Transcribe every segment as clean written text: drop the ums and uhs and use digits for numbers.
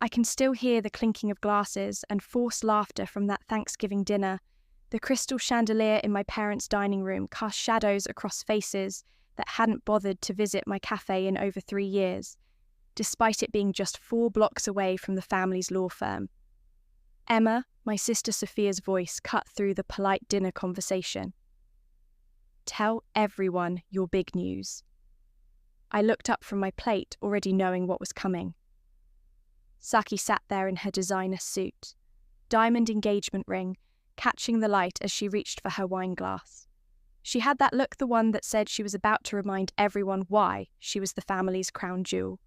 I can still hear the clinking of glasses and forced laughter from that Thanksgiving dinner. The crystal chandelier in my parents' dining room cast shadows across faces that hadn't bothered to visit my cafe in over 3 years, despite it being just 4 blocks away from the family's law firm. Emma, my sister Sophia's voice cut through the polite dinner conversation. Tell everyone your big news. I looked up from my plate, already knowing what was coming. Saki sat there in her designer suit, diamond engagement ring, catching the light as she reached for her wine glass. She had that look, the one that said she was about to remind everyone why she was the family's crown jewel.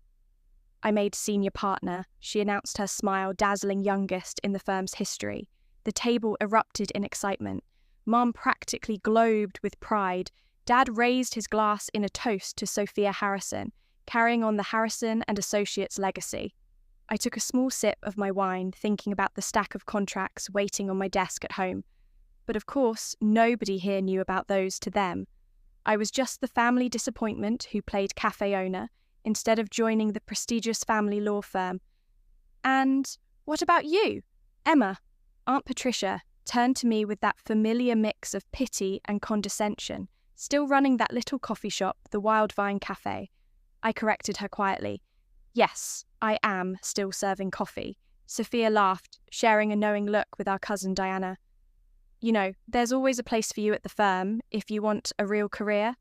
I made senior partner, she announced, her smile dazzling youngest in the firm's history. The table erupted in excitement. Mom practically glowed with pride. Dad raised his glass in a toast to Sophia Harrison, carrying on the Harrison and Associates legacy. I took a small sip of my wine, thinking about the stack of contracts waiting on my desk at home. But of course, nobody here knew about those to them. I was just the family disappointment who played cafe owner instead of joining the prestigious family law firm. And what about you? Emma, Aunt Patricia, turned to me with that familiar mix of pity and condescension, still running that little coffee shop, the Wild Vine Cafe. I corrected her quietly. Yes, I am still serving coffee. Sophia laughed, sharing a knowing look with our cousin Diana. You know, there's always a place for you at the firm if you want a real career.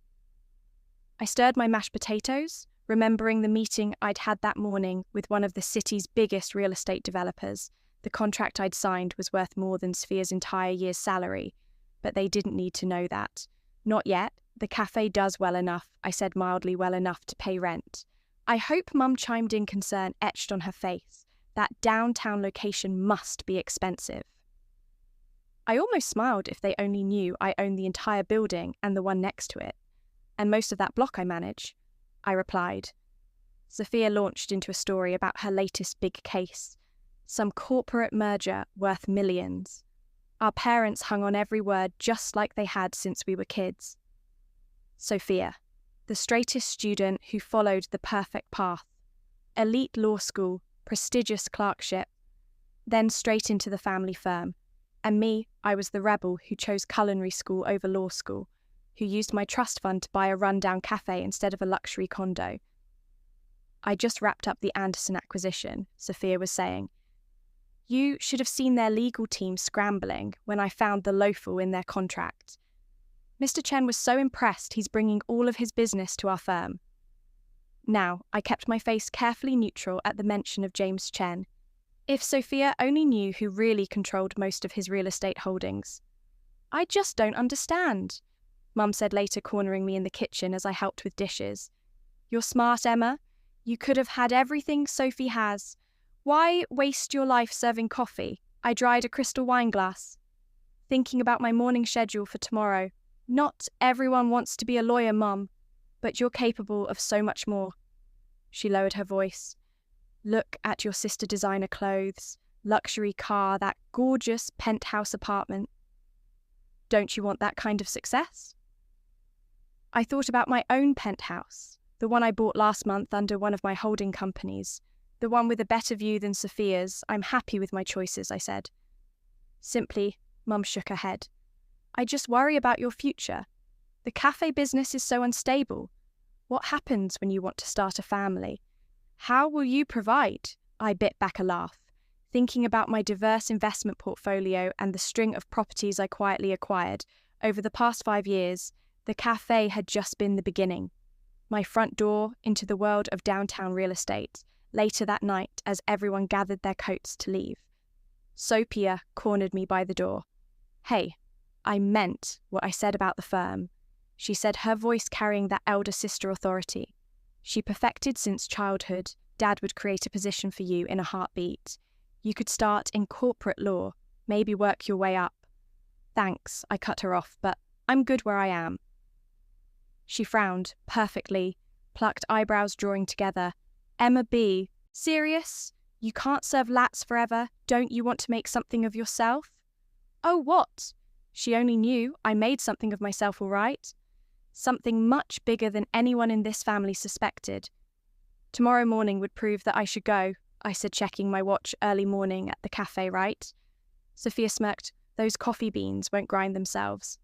I stirred my mashed potatoes, remembering the meeting I'd had that morning with one of the city's biggest real estate developers. The contract I'd signed was worth more than Sophia's entire year's salary, but they didn't need to know that. Not yet. The cafe does well enough, I said mildly, well enough to pay rent. I hope Mum chimed in, concern etched on her face. That downtown location must be expensive. I almost smiled if they only knew I own the entire building and the one next to it, and most of that block I manage, I replied. Sophia launched into a story about her latest big case, some corporate merger worth millions. Our parents hung on every word just like they had since we were kids. Sophia, the straightest student who followed the perfect path. Elite law school, prestigious clerkship, then straight into the family firm. And me, I was the rebel who chose culinary school over law school, who used my trust fund to buy a rundown cafe instead of a luxury condo. I just wrapped up the Anderson acquisition, Sophia was saying. You should have seen their legal team scrambling when I found the loaful in their contract. Mr. Chen was so impressed he's bringing all of his business to our firm. Now, I kept my face carefully neutral at the mention of James Chen. If Sophia only knew who really controlled most of his real estate holdings. I just don't understand, Mum said later, cornering me in the kitchen as I helped with dishes. You're smart, Emma. You could have had everything Sophie has. Why waste your life serving coffee? I dried a crystal wine glass. Thinking about my morning schedule for tomorrow. Not everyone wants to be a lawyer, Mum, but you're capable of so much more. She lowered her voice. Look at your sister designer clothes, luxury car, that gorgeous penthouse apartment. Don't you want that kind of success? I thought about my own penthouse, the one I bought last month under one of my holding companies, the one with a better view than Sophia's. I'm happy with my choices, I said. Simply, Mum shook her head. I just worry about your future. The cafe business is so unstable. What happens when you want to start a family? How will you provide? I bit back a laugh, thinking about my diverse investment portfolio and the string of properties I quietly acquired. Over the past 5 years, the cafe had just been the beginning. My front door into the world of downtown real estate, later that night as everyone gathered their coats to leave. Sophia cornered me by the door. Hey, I meant what I said about the firm, she said, her voice carrying that elder sister authority. She perfected since childhood. Dad would create a position for you in a heartbeat. You could start in corporate law, maybe work your way up. Thanks, I cut her off, but I'm good where I am. She frowned, perfectly, plucked eyebrows drawing together. Emma B., serious? You can't serve lats forever. Don't you want to make something of yourself? Oh, what? She only knew I made something of myself, all right. Something much bigger than anyone in this family suspected. Tomorrow morning would prove that I should go, I said, checking my watch early morning at the cafe, right? Sophia smirked. Those coffee beans won't grind themselves.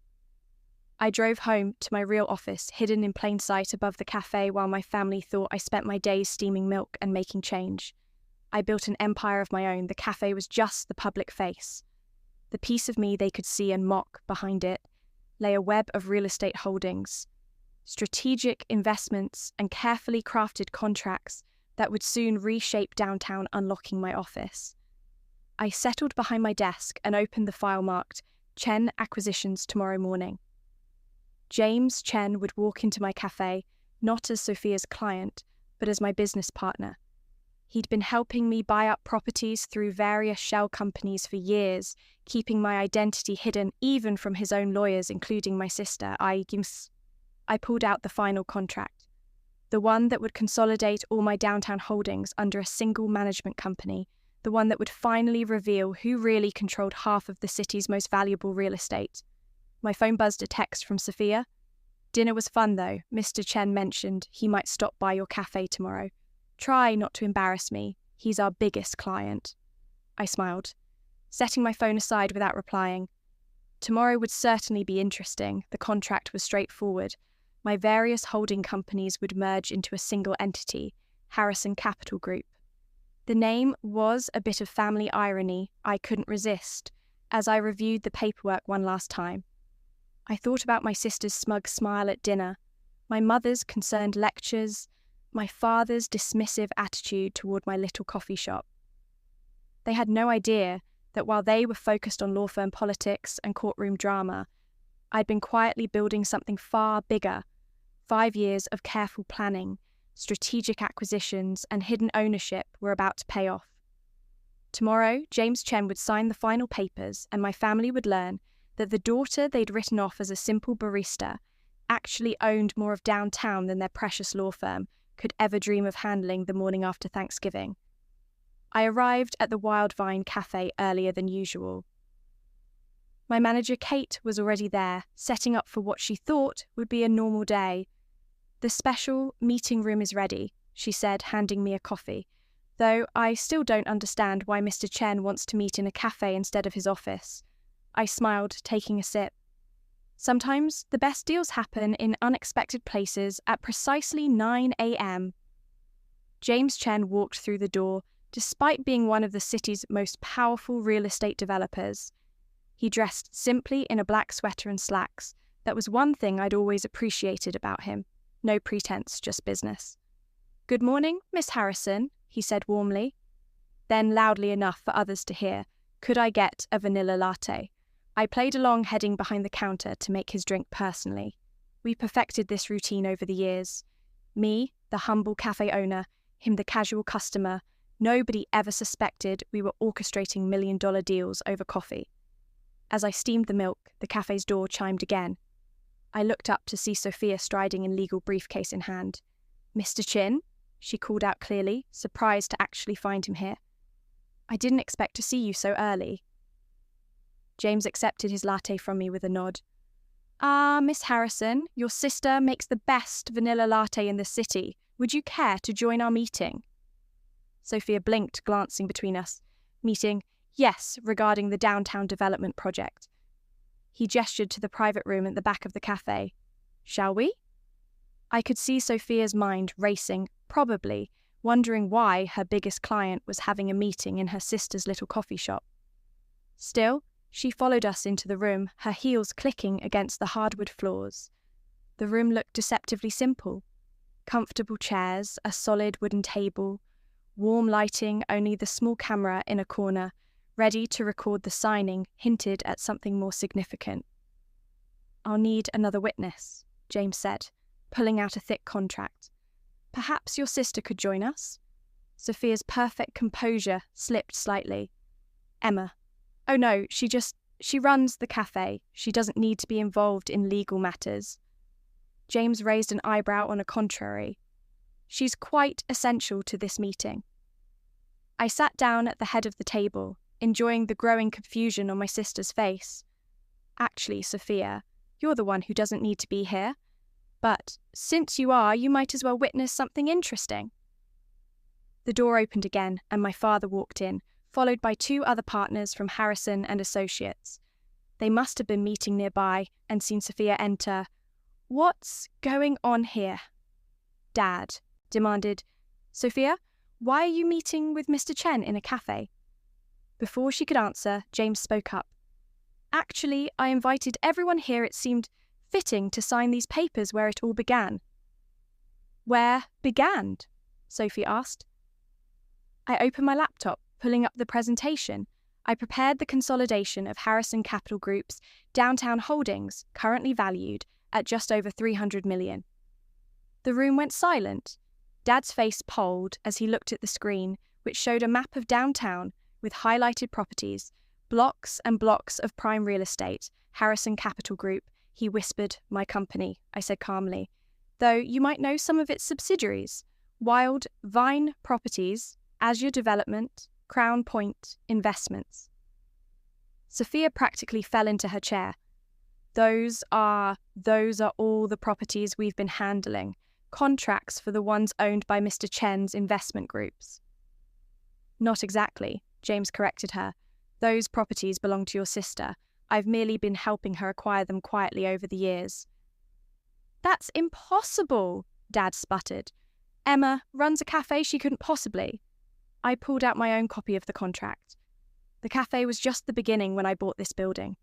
I drove home to my real office, hidden in plain sight above the cafe while my family thought I spent my days steaming milk and making change. I built an empire of my own. The cafe was just the public face. The piece of me they could see and mock behind it lay a web of real estate holdings, strategic investments and carefully crafted contracts that would soon reshape downtown, unlocking my office. I settled behind my desk and opened the file marked Chen Acquisitions tomorrow morning. James Chen would walk into my cafe, not as Sophia's client, but as my business partner. He'd been helping me buy up properties through various shell companies for years, keeping my identity hidden even from his own lawyers, including my sister. I pulled out the final contract, the one that would consolidate all my downtown holdings under a single management company, the one that would finally reveal who really controlled half of the city's most valuable real estate. My phone buzzed a text from Sophia. Dinner was fun though. Mr. Chen mentioned he might stop by your cafe tomorrow. Try not to embarrass me. He's our biggest client. I smiled, setting my phone aside without replying. Tomorrow would certainly be interesting. The contract was straightforward. My various holding companies would merge into a single entity, Harrison Capital Group. The name was a bit of family irony I couldn't resist as I reviewed the paperwork one last time. I thought about my sister's smug smile at dinner, my mother's concerned lectures, my father's dismissive attitude toward my little coffee shop. They had no idea that while they were focused on law firm politics and courtroom drama, I'd been quietly building something far bigger. 5 years of careful planning, strategic acquisitions, and hidden ownership were about to pay off. Tomorrow, James Chen would sign the final papers, and my family would learn that the daughter they'd written off as a simple barista actually owned more of downtown than their precious law firm could ever dream of handling the morning after Thanksgiving. I arrived at the Wildvine Cafe earlier than usual. My manager Kate was already there, setting up for what she thought would be a normal day. The special meeting room is ready, she said, handing me a coffee, though I still don't understand why Mr. Chen wants to meet in a cafe instead of his office. I smiled, taking a sip. Sometimes the best deals happen in unexpected places at precisely 9 a.m. James Chen walked through the door, despite being one of the city's most powerful real estate developers. He dressed simply in a black sweater and slacks. That was one thing I'd always appreciated about him. No pretense, just business. "Good morning, Miss Harrison," he said warmly. Then, loudly enough for others to hear, "Could I get a vanilla latte?" I played along, heading behind the counter to make his drink personally. We perfected this routine over the years. Me, the humble cafe owner, him the casual customer. Nobody ever suspected we were orchestrating million-dollar deals over coffee. As I steamed the milk, the cafe's door chimed again. I looked up to see Sophia striding in legal briefcase in hand. "Mr. Chin?" she called out clearly, surprised to actually find him here. "I didn't expect to see you so early." James accepted his latte from me with a nod. "Ah, Miss Harrison, your sister makes the best vanilla latte in the city. Would you care to join our meeting?" Sophia blinked, glancing between us. "Meeting? Yes, regarding the downtown development project." He gestured to the private room at the back of the cafe. "Shall we?" I could see Sophia's mind racing, probably wondering why her biggest client was having a meeting in her sister's little coffee shop. Still, she followed us into the room, her heels clicking against the hardwood floors. The room looked deceptively simple. Comfortable chairs, a solid wooden table, warm lighting, only the small camera in a corner, ready to record the signing, hinted at something more significant. "I'll need another witness," James said, pulling out a thick contract. "Perhaps your sister could join us?" Sophia's perfect composure slipped slightly. "Emma. Oh no, she runs the cafe. She doesn't need to be involved in legal matters." James raised an eyebrow on a contrary. "She's quite essential to this meeting." I sat down at the head of the table, enjoying the growing confusion on my sister's face. "Actually, Sophia, you're the one who doesn't need to be here. But since you are, you might as well witness something interesting." The door opened again, and my father walked in, followed by 2 other partners from Harrison and Associates. They must have been meeting nearby and seen Sophia enter. "What's going on here?" Dad demanded. "Sophia, why are you meeting with Mr. Chen in a cafe?" Before she could answer, James spoke up. "Actually, I invited everyone here. It seemed fitting to sign these papers where it all began." "Where began?" Sophie asked. I opened my laptop, pulling up the presentation. I prepared the consolidation of Harrison Capital Group's downtown holdings, currently valued at just over 300 million. The room went silent. Dad's face polled as he looked at the screen, which showed a map of downtown with highlighted properties, blocks and blocks of prime real estate. Harrison Capital Group, he whispered. "My company," I said calmly. "Though you might know some of its subsidiaries. Wild Vine Properties, Azure Development, Crown Point Investments." Sophia practically fell into her chair. Those are all the properties we've been handling. Contracts for the ones owned by Mr. Chen's investment groups." "Not exactly," James corrected her. "Those properties belong to your sister. I've merely been helping her acquire them quietly over the years." "That's impossible," Dad sputtered. "Emma runs a cafe, she couldn't possibly." I pulled out my own copy of the contract. The cafe was just the beginning when I bought this building.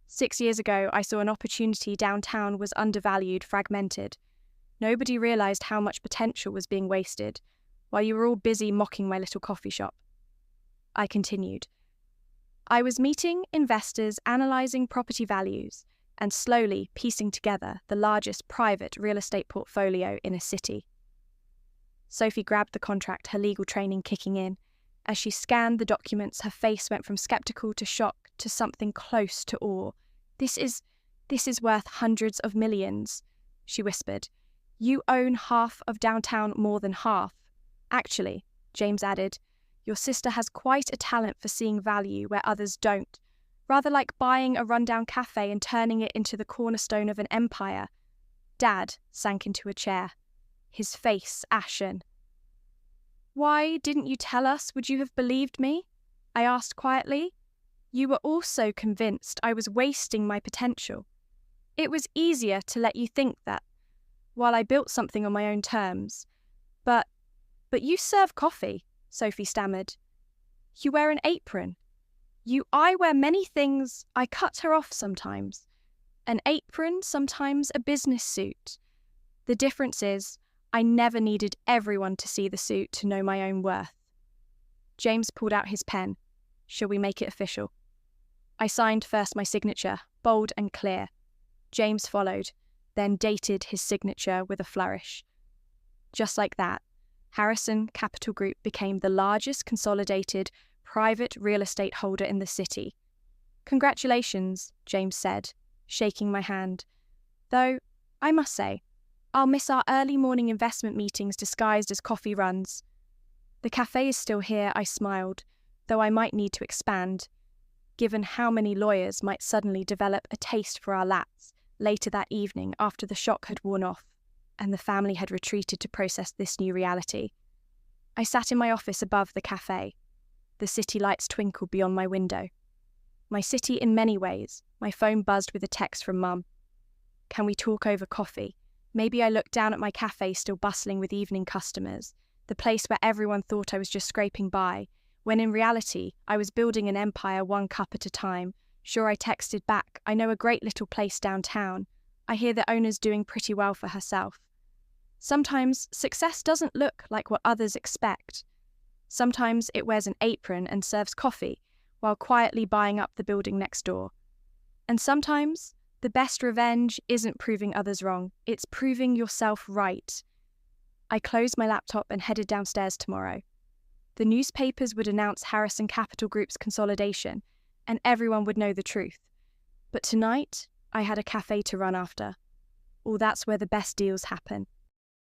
6 years ago, I saw an opportunity downtown was undervalued, fragmented. Nobody realised how much potential was being wasted, while you were all busy mocking my little coffee shop. I continued. I was meeting investors, analysing property values, and slowly piecing together the largest private real estate portfolio in a city. Sophie grabbed the contract, her legal training kicking in. As she scanned the documents, her face went from sceptical to shock to something close to awe. This is worth hundreds of millions," she whispered. "You own half of downtown, more than half. Actually," James added, "your sister has quite a talent for seeing value where others don't, rather like buying a rundown cafe and turning it into the cornerstone of an empire." Dad sank into a chair, his face ashen. "Why didn't you tell us? Would you have believed me?" I asked quietly. "You were also convinced I was wasting my potential. It was easier to let you think that, while I built something on my own terms. But you serve coffee," Sophie stammered. "You wear an apron. I wear many things." I cut her off. "Sometimes an apron, sometimes a business suit. The difference is, I never needed everyone to see the suit to know my own worth." James pulled out his pen. "Shall we make it official?" I signed first my signature, bold and clear. James followed, then dated his signature with a flourish. Just like that, Harrison Capital Group became the largest consolidated private real estate holder in the city. "Congratulations," James said, shaking my hand. "Though, I must say, I'll miss our early morning investment meetings disguised as coffee runs." "The cafe is still here," I smiled, "though I might need to expand, given how many lawyers might suddenly develop a taste for our lats later that evening after the shock had worn off and the family had retreated to process this new reality." I sat in my office above the cafe. The city lights twinkled beyond my window. My city in many ways. My phone buzzed with a text from Mum. "Can we talk over coffee?" Maybe I looked down at my cafe still bustling with evening customers, the place where everyone thought I was just scraping by, when in reality I was building an empire one cup at a time. Sure, I texted back, "I know a great little place downtown. I hear the owner's doing pretty well for herself." Sometimes success doesn't look like what others expect. Sometimes it wears an apron and serves coffee while quietly buying up the building next door. And sometimes the best revenge isn't proving others wrong, it's proving yourself right. I closed my laptop and headed downstairs tomorrow. The newspapers would announce Harrison Capital Group's consolidation, and everyone would know the truth. But tonight, I had a cafe to run after. That's where the best deals happen.